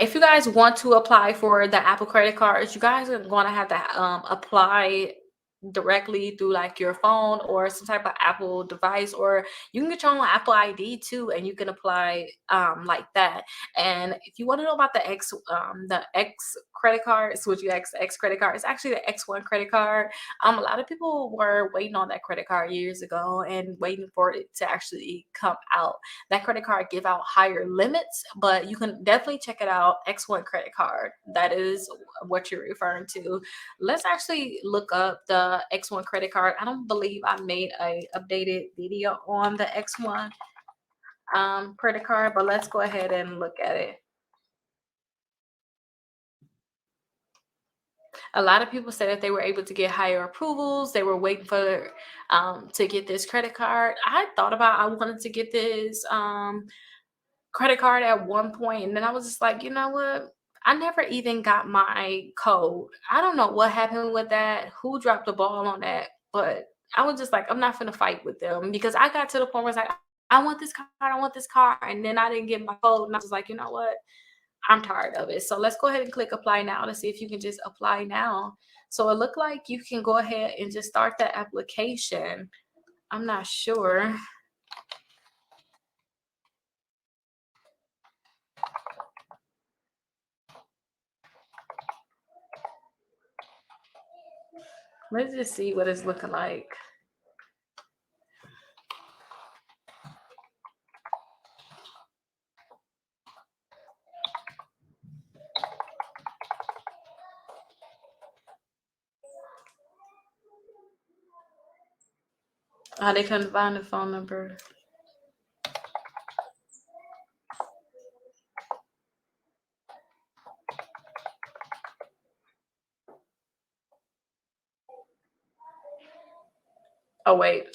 if you guys want to apply for the Apple credit cards, you guys are going to have to apply directly through like your phone or some type of Apple device, or you can get your own Apple ID too, and you can apply like that. And if you want to know about the X credit card, switch you X credit card, it's actually the X1 credit card. A lot of people were waiting on that credit card years ago and waiting for it to actually come out. That credit card give out higher limits, but you can definitely check it out. X1 credit card, that is what you're referring to. Let's actually look up the X1 credit card. I don't believe I made a updated video on the X1 credit card, but let's go ahead and look at it. A lot of people said that they were able to get higher approvals. They were waiting for to get this credit card. I thought about I wanted to get this credit card at one point, and then I was just like, you know what? I never even got my code. I don't know what happened with that, who dropped the ball on that, but I was just like, I'm not gonna fight with them because I got to the point where it's like, I want this card, I want this card, and then I didn't get my code, and I was like, you know what? I'm tired of it. So let's go ahead and click apply now to see if you can just apply now. So it looked like you can go ahead and just start the application. I'm not sure. Let's just see what it's looking like. They couldn't find the phone number. Oh, wait.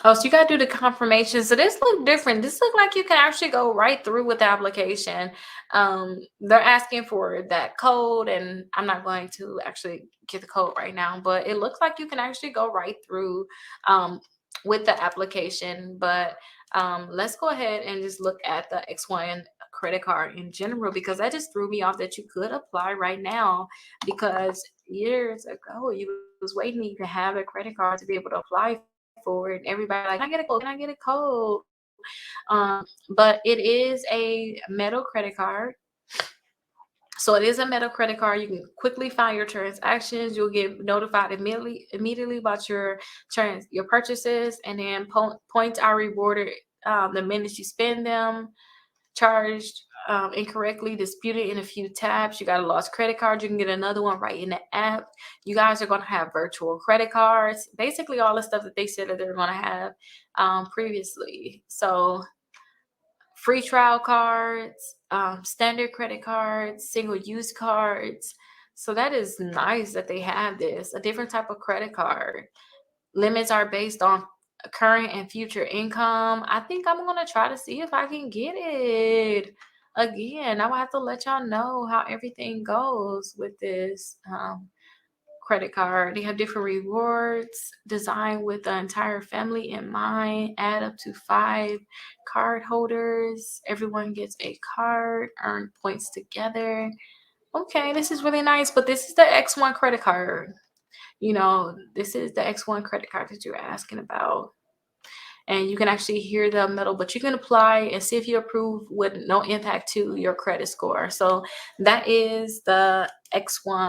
Oh, so you gotta do the confirmation. So this look different. This look like you can actually go right through with the application. They're asking for that code, and I'm not going to actually get the code right now, but it looks like you can actually go right through um, with the application. But let's go ahead and just look at the X1 credit card in general because that just threw me off that you could apply right now because years ago you was waiting to have a credit card to be able to apply for it. Everybody like, can I get a code? Can I get a code? But it is a metal credit card. So it is a metal credit card. You can quickly find your transactions. You'll get notified immediately about your purchases, and then points are rewarded the minute you spend them. Charged incorrectly, disputed in a few taps. You got a lost credit card. You can get another one right in the app. You guys are going to have virtual credit cards. Basically, all the stuff that they said that they're going to have previously. So free trial cards, standard credit cards, single use cards. So that is nice that they have this, a different type of credit card. Limits are based on current and future income. I think I'm gonna try to see if I can get it. Again, I will have to let y'all know how everything goes with this credit card. They have different rewards designed with the entire family in mind. Add up to 5 card holders. Everyone gets a card, earn points together. Okay, this is really nice, but this is the X1 credit card. This is the X1 credit card that you're asking about. And you can actually hear the metal, but you can apply and see if you approve with no impact to your credit score. So that is the X1